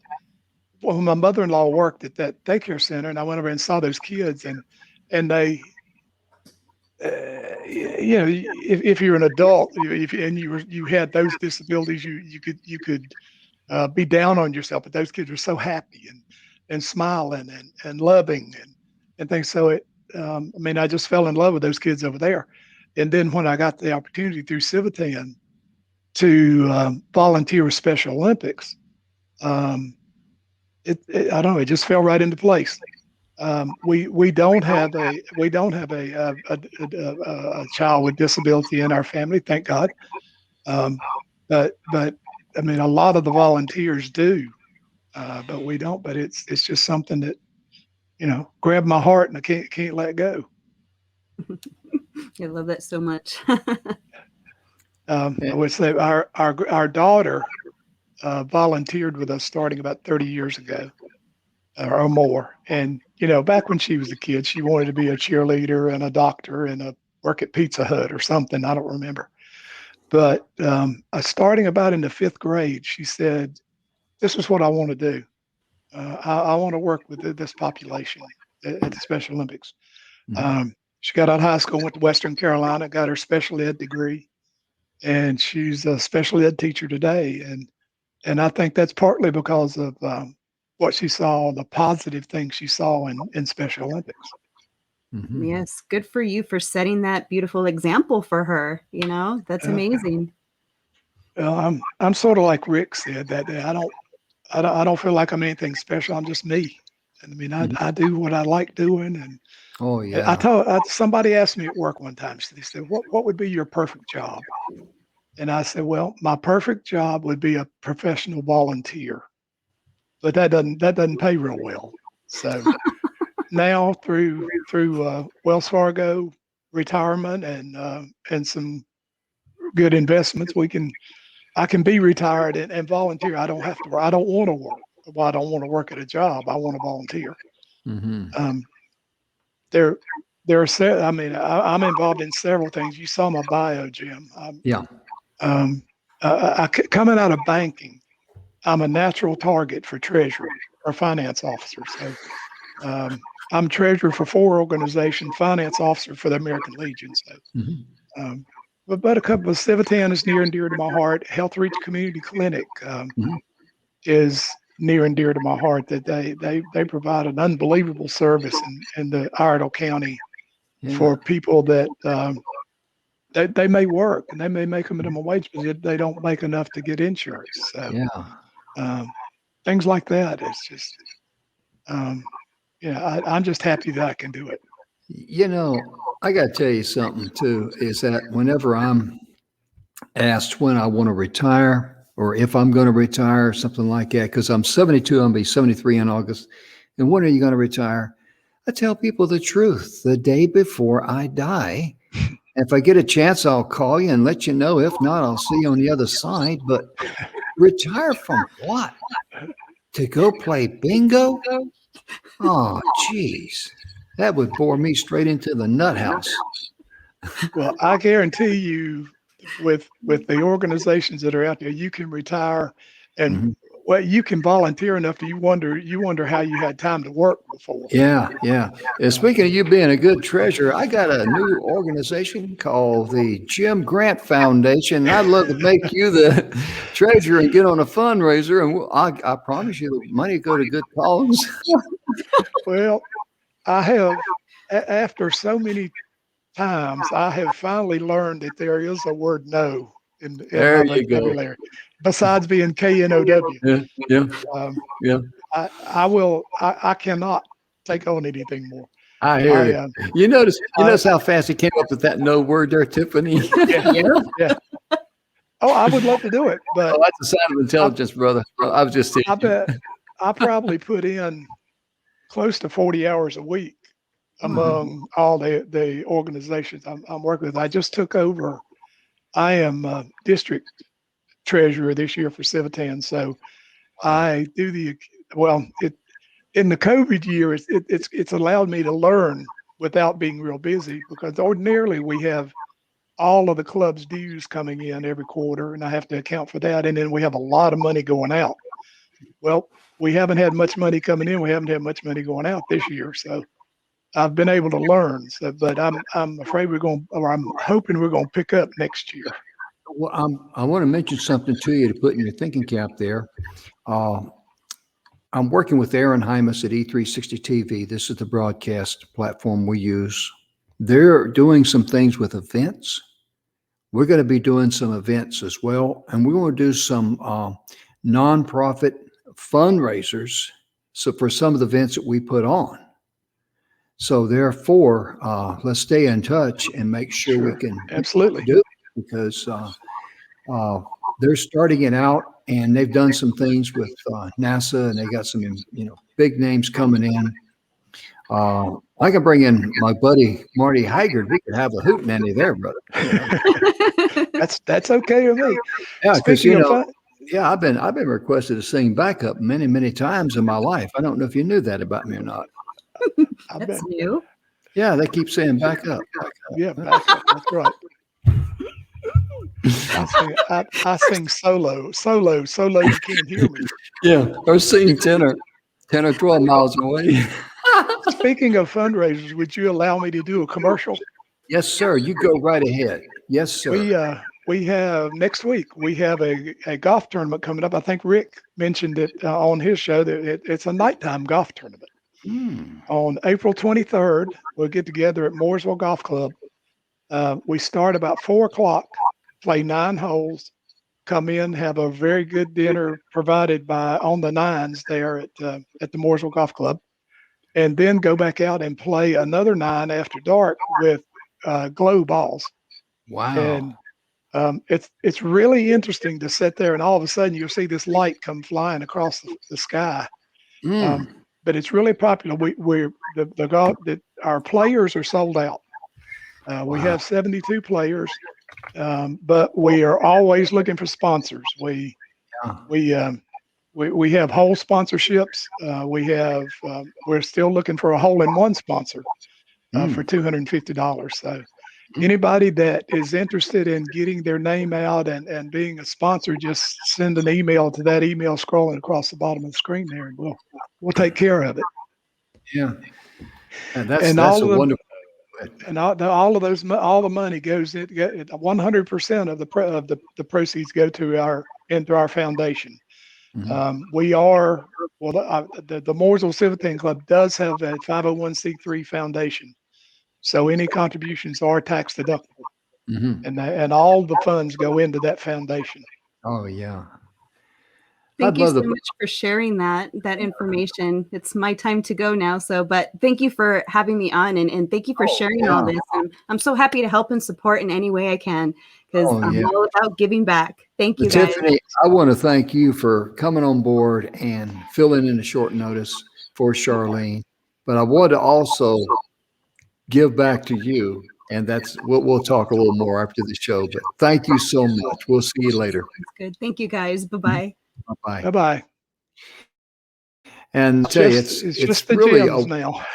well, my mother-in-law worked at that daycare center, and I went over and saw those kids, and they, if you're an adult, and you had those disabilities, you could be down on yourself, but those kids were so happy and smiling and loving and things. So I just fell in love with those kids over there. And then when I got the opportunity through Civitan to volunteer with Special Olympics, I don't know, it just fell right into place. We don't have a child with disability in our family, thank God. But I mean, a lot of the volunteers do, but we don't. But it's just something that, grabbed my heart, and I can't let go. I love that so much. I would say our daughter volunteered with us starting about 30 years ago or more. And, back when she was a kid, she wanted to be a cheerleader and a doctor and work at Pizza Hut or something. I don't remember. But starting about in the 5th grade, she said, this is what I want to do. I want to work with this population at the Special Olympics. She got out of high school, went to Western Carolina, got her special ed degree, and she's a special ed teacher today. And I think that's partly because of what she saw, the positive things she saw in Special Olympics. Mm-hmm. Yes, good for you for setting that beautiful example for her. That's amazing. Well, I'm sort of like Rick said that day. I don't feel like I'm anything special. I'm just me. And I mean, I do what I like doing. And oh yeah, somebody asked me at work one time. They said, "What would be your perfect job?" And I said, "Well, my perfect job would be a professional volunteer, but that doesn't pay real well." So now through Wells Fargo retirement and some good investments, I can be retired and volunteer. I don't have to. I don't want to work. Well, I don't want to work at a job. I want to volunteer. Mm-hmm. There are. I mean, I'm involved in several things. You saw my bio, Jim. Yeah. Coming out of banking, I'm a natural target for treasurer or finance officer. So I'm treasurer for 4 organizations, finance officer for the American Legion. So, but a couple of Civitan is near and dear to my heart. Health Reach Community Clinic is near and dear to my heart. That they provide an unbelievable service in the Iredell County for people that they may work and they may make a minimum wage, but they don't make enough to get insurance. So, things like that. It's just, I'm just happy that I can do it. I got to tell you something too, is that whenever I'm asked when I want to retire or if I'm going to retire or something like that, because I'm 72, I'm going to be 73 in August. And when are you going to retire? I tell people the truth the day before I die. If I get a chance, I'll call you and let you know. If not, I'll see you on the other side. But retire from what? To go play bingo? Oh, geez. That would bore me straight into the nut house. Well, I guarantee you, with the organizations that are out there, you can retire, and you can volunteer enough that you wonder how you had time to work before. Yeah. And speaking of you being a good treasurer, I got a new organization called the Jim Grant Foundation. I'd love to make you the treasurer and get on a fundraiser, and I promise you the money go to good cause. Well, I have, after so many times, I have finally learned that there is a word no in my vocabulary, besides being KNOW. Yeah. I cannot take on anything more. I hear you. You notice how fast he came up with that no word there, Tiffani? Yeah. Oh, I would love to do it, but that's a sign of intelligence, brother. I was just I bet I probably put in close to 40 hours a week among all the organizations I'm working with. I just took over. I am district treasurer this year for Civitan, so I do in the COVID year, it's allowed me to learn without being real busy, because ordinarily we have all of the club's dues coming in every quarter, and I have to account for that, and then we have a lot of money going out. Well, we haven't had much money coming in. We haven't had much money going out this year, so I've been able to learn. So, but I'm afraid I'm hoping we're going to pick up next year. Well, I want to mention something to you to put in your thinking cap there. I'm working with Aaron Hymas at E360 TV. This is the broadcast platform we use. They're doing some things with events we're going to be doing some events as well. And we want to do some nonprofit fundraisers for some of the events that we put on. So therefore, let's stay in touch and make sure we can absolutely do it, because they're starting it out, and they've done some things with NASA, and they got some, big names coming in. I can bring in my buddy Marty Haggard. We could have a hootenanny there, brother. That's okay with me. Yeah, because Speaking of fun, I've been requested to sing backup many times in my life. I don't know if you knew that about me or not. That's new. Yeah, they keep saying backup. Yeah, backup. That's right. I sing solo. You can't hear me. Yeah, or sing 10 or 12 miles away. Speaking of fundraisers, would you allow me to do a commercial? Yes, sir. You go right ahead. Yes, sir. We have next week. We have a golf tournament coming up. I think Rick mentioned it on his show that it's a nighttime golf tournament. On April 23rd. We'll get together at Mooresville Golf Club. We start about 4:00. Play 9 holes. Come in, have a very good dinner provided by on the nines there at the Mooresville Golf Club, and then go back out and play another 9 after dark with glow balls. Wow. And it's really interesting to sit there and all of a sudden you'll see this light come flying across the sky. But it's really popular. Our players are sold out. We have 72 players, but we are always looking for sponsors. We have hole sponsorships. We're still looking for a hole-in-one sponsor for $250. So anybody that is interested in getting their name out and being a sponsor, just send an email to that email scrolling across the bottom of the screen there, and we'll take care of it. Yeah, and that's a wonderful. And all the money goes in. 100% of the proceeds go into our foundation. We are the Mooresville Civitan Club does have a 501c3 foundation, so any contributions are tax deductible, and all the funds go into that foundation. Oh yeah. Thank you so much for sharing that information. It's my time to go now. But thank you for having me on, and thank you for sharing all this. I'm so happy to help and support in any way I can, because I'm all about giving back. Thank you, guys. Tiffani, I want to thank you for coming on board and filling in a short notice for Charlene. But I want to also give back to you, and we'll talk a little more after the show. But thank you so much. We'll see you later. That's good. Thank you, guys. Bye-bye. Bye-bye. Bye-bye. And tell you, it's just the really gyms now.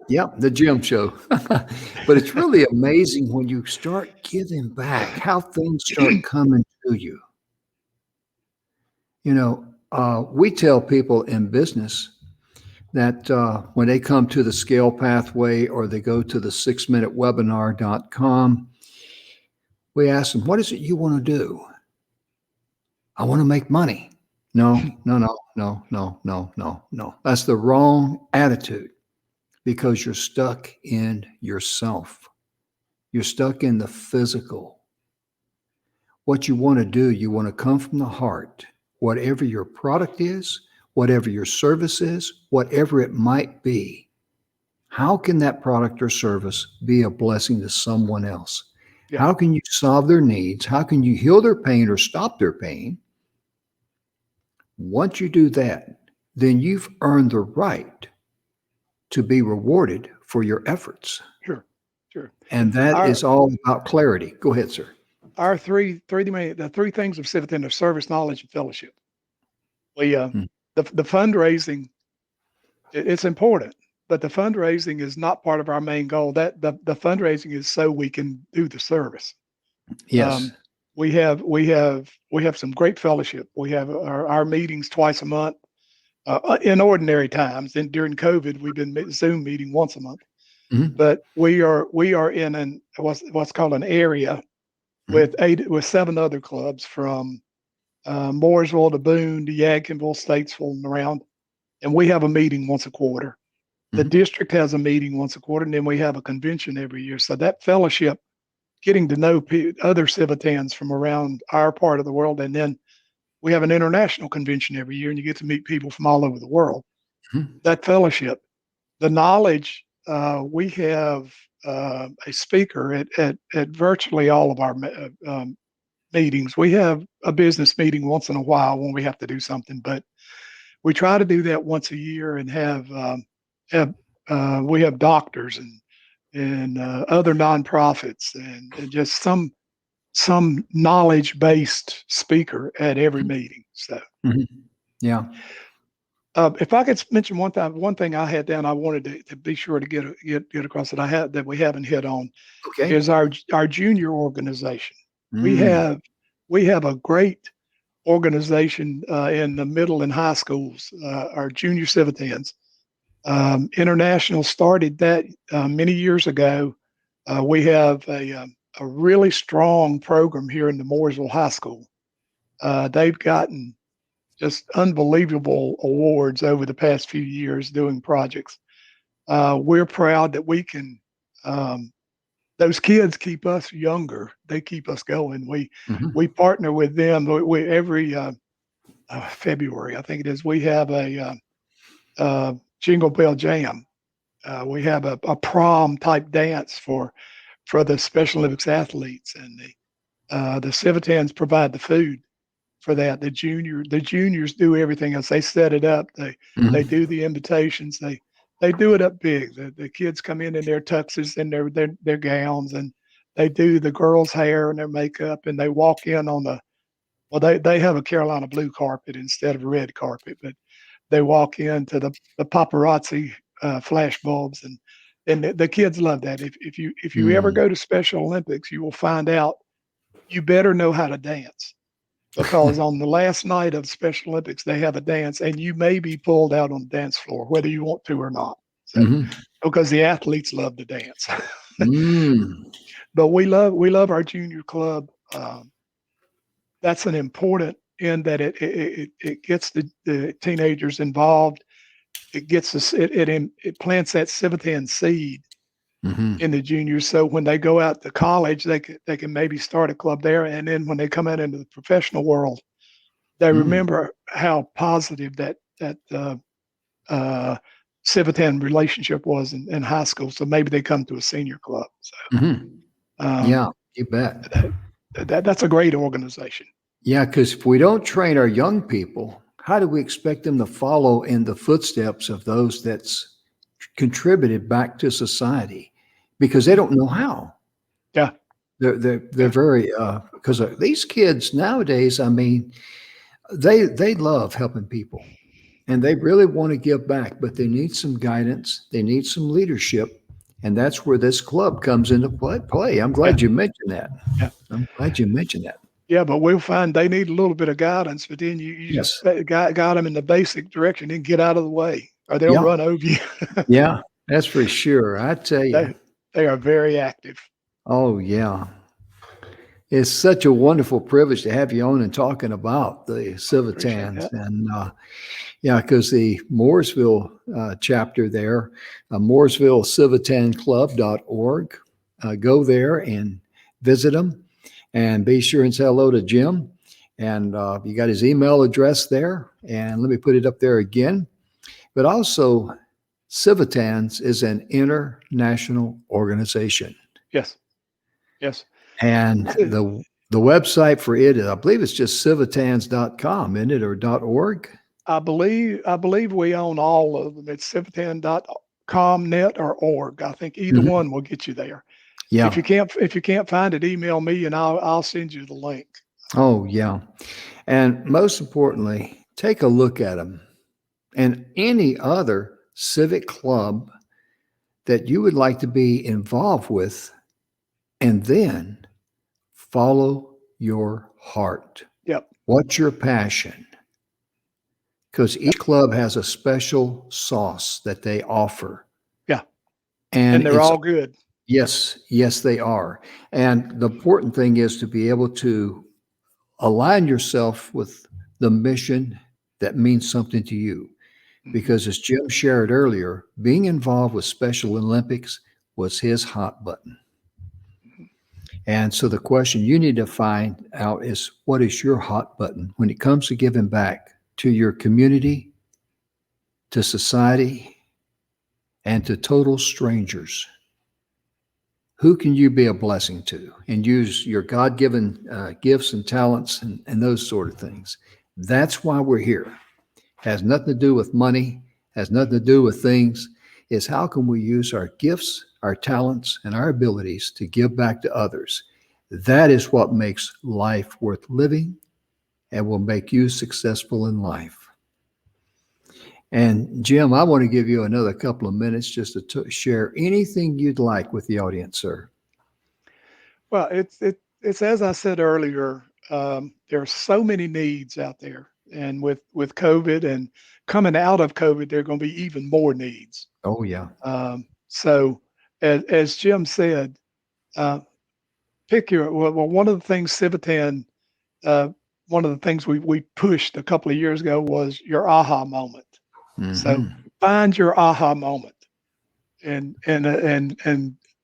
Yep, the gym show. But it's really amazing when you start giving back, how things start coming to you. We tell people in business that when they come to the S.C.A.L.E pathway or they go to the 6minutewebinar.com, we ask them, what is it you want to do? I want to make money. No. That's the wrong attitude, because you're stuck in yourself. You're stuck in the physical. What you want to do, you want to come from the heart. Whatever your product is, whatever your service is, whatever it might be, how can that product or service be a blessing to someone else? Yeah. How can you solve their needs? How can you heal their pain or stop their pain? Once you do that, then you've earned the right to be rewarded for your efforts. Sure. And that is all about clarity. Go ahead, sir. Our the three things of Civitan are service, knowledge, and fellowship. The fundraising, it's important, but the fundraising is not part of our main goal. That the fundraising is so we can do the service. Yes. We have some great fellowship. We have our meetings twice a month in ordinary times. And during COVID, we've been Zoom meeting once a month. But we are in what's called an area with 7 other clubs from Mooresville to Boone to Yadkinville, Statesville, and around. And we have a meeting once a quarter. The district has a meeting once a quarter, and then we have a convention every year. So that fellowship getting to know other Civitans from around our part of the world. And then we have an international convention every year, and you get to meet people from all over the world. Mhm. That fellowship, the knowledge, we have a speaker at virtually all of our meetings. We have a business meeting once in a while when we have to do something, but we try to do that once a year and have we have doctors and other nonprofits and just some knowledge based speaker at every meeting. So Mhm. Yeah. if I could mention one thing I had down, I wanted to be sure to get across that we haven't hit on Okay. is our junior organization. We Mm. have a great organization in the middle and high schools. Our junior Civitans International started that many years ago. We have a really strong program here in the Mooresville High School. They've gotten just unbelievable awards over the past few years doing projects. We're proud that we can. Those kids keep us younger. They keep us going. Mhm. We partner with them. We every February, I think it is. We have a Jingle Bell Jam. We have a prom type dance for the Special Olympics athletes, and the Civitans provide the food for that. The juniors do everything else. They set it up. They Mhm. do the invitations. They do it up big. The kids come in their tuxes and their gowns, and they do the girls' hair and their makeup, and they walk in on they have a Carolina blue carpet instead of a red carpet, but they walk into the paparazzi flash bulbs, and the kids love that. If you ever Mm. go to Special Olympics, you will find out you better know how to dance, because on the last night of Special Olympics, they have a dance, and you may be pulled out on the dance floor, whether you want to or not. So, Mhm. because the athletes love to dance, Mm. but we love our junior club. That's an important in that it gets the teenagers involved. It gets us it plants that Civitan seed Mhm. in the juniors. So when they go out to college, they can maybe start a club there, and then when they come out into the professional world, they Mm. remember how positive that uh, Civitan relationship was in high school. So maybe they come to a senior club. So Mhm. um, Yeah, you bet. that's a great organization. Yeah, because if we don't train our young people, how do we expect them to follow in the footsteps of those that's contributed back to society? Because they don't know how. Yeah, They're yeah, very because these kids nowadays. I mean, they love helping people, and they really want to give back, but they need some guidance. They need some leadership, and that's where this club comes into play. I'm yeah, glad you mentioned that. yeah. I'm glad you mentioned that. Yeah, but we'll find they need a little bit of guidance, but then you just Yes. guide them in the basic direction and get out of the way, or they'll Yeah. run over you. Yeah. That's for sure. I tell you. they they are very active. Oh yeah. It's such a wonderful privilege to have you on and talking about the Appreciate Civitans. that. And yeah, because the Mooresville chapter there, Mooresville Civitan Club.org, go there and visit them and be sure and say hello to Jim. And you got his email address there. And let me put it up there again. But also, Civitans is an international organization. Yes, yes. And So, the website for it, I believe it's just civitans.com, isn't it, or .org? I believe we own all of them. It's civitan.com, net, or org. I think either Mhm. one will get you there. Yeah. If you can't find it, email me and I'll send you the link. Oh, yeah. And most importantly, take a look at them and any other civic club that you would like to be involved with, and then follow your heart. Yep, What's your passion? Because each club has a special sauce that they offer. yeah, And and they're it's all good. yes, yes, they are. And the important thing is to be able to align yourself with the mission that means something to you. Mhm. Because as Jim shared earlier, being involved with Special Olympics was his hot button. And so the question you need to find out is, what is your hot button when it comes to giving back to your community, to society, and to total strangers? Who can you be a blessing to and use your God-given gifts and talents and those sort of things? That's why we're here. Has nothing to do with money, has nothing to do with things. It's how can we use our gifts, our talents, and our abilities to give back to others? That is what makes life worth living and will make you successful in life. And Jim, I want to give you another couple of minutes just to share anything you'd like with the audience, sir. Well, it's as I said earlier, there are so many needs out there, and with COVID and coming out of COVID, there are going to be even more needs. Oh yeah. So as Jim said, pick your well. One of the things Civitan, one of the things we pushed a couple of years ago was your aha moment. Mm-hmm. So find your aha moment, and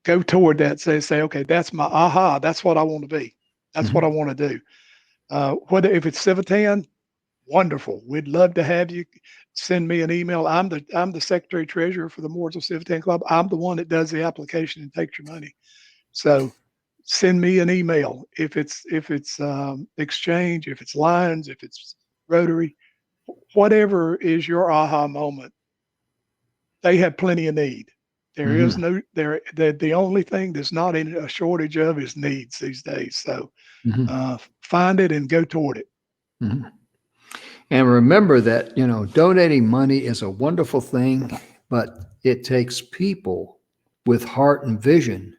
go toward that. Say, okay, that's my aha. That's what I want to be. That's what I want to do. Whether if it's Civitan, wonderful. We'd love to have you. Send me an email. I'm the secretary treasurer for the Mooresville Civitan Club. I'm the one that does the application and takes your money. So send me an email if it's exchange, if it's Lions, if it's Rotary, whatever is your aha moment. They have plenty of need. There is no there. The only thing that's not in a shortage of is needs these days. So find it and go toward it. Mm-hmm. And remember that, donating money is a wonderful thing, but it takes people with heart and vision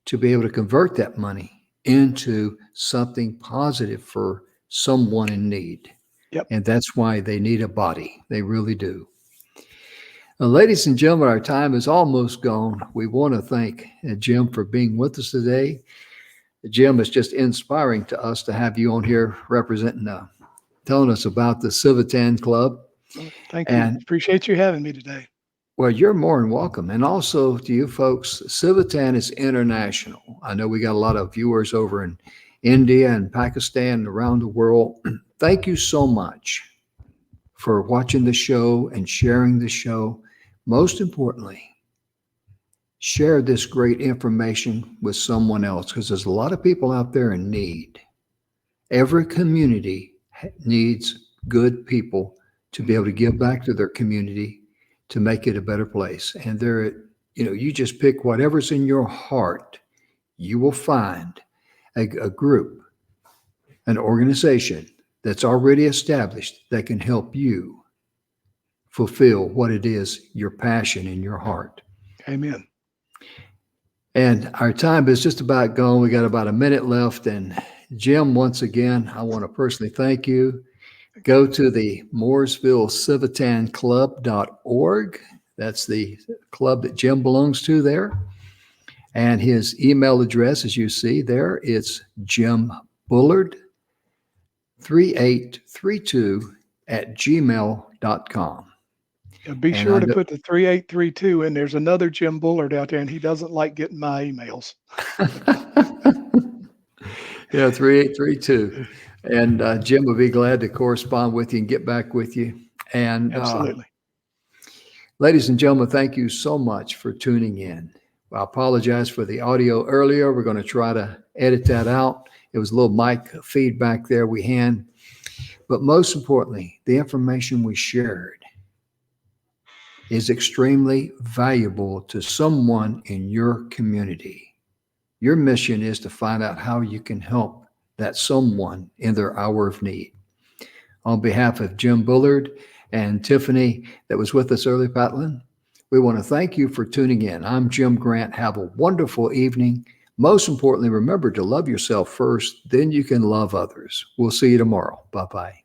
to be able to convert that money into something positive for someone in need. Yep. And that's why they need a body. They really do. Now, ladies and gentlemen, our time is almost gone. We want to thank Jim for being with us today. Jim, it's just inspiring to us to have you on here representing telling us about the Civitan Club. Thank you. Appreciate you having me today. Well, you're more than welcome. And also to you folks, Civitan is international. I know we got a lot of viewers over in India and Pakistan and around the world. Thank you so much for watching the show and sharing the show. Most importantly, share this great information with someone else, because there's a lot of people out there in need. Every community needs good people to be able to give back to their community to make it a better place. And you just pick whatever's in your heart. You will find a group, an organization that's already established that can help you fulfill what it is, your passion in your heart. Amen. And our time is just about gone. We got about a minute left. And Jim, once again, I want to personally thank you. Go to the Mooresville Civitan Club.org. That's the club that Jim belongs to there. And his email address, as you see there, it's Jim Bullard 3832 @gmail.com. Be sure to put the 3832 in. There's another Jim Bullard out there, and he doesn't like getting my emails. Yeah, 3832. And Jim will be glad to correspond with you and get back with you. And absolutely. Ladies and gentlemen, thank you so much for tuning in. I apologize for the audio earlier. We're going to try to edit that out. It was a little mic feedback there we had. But most importantly, the information we shared is extremely valuable to someone in your community. Your mission is to find out how you can help that someone in their hour of need. On behalf of Jim Bullard and Tiffani that was with us earlier, Patlan, we want to thank you for tuning in. I'm Jim Grant. Have a wonderful evening. Most importantly, remember to love yourself first, then you can love others. We'll see you tomorrow. Bye-bye.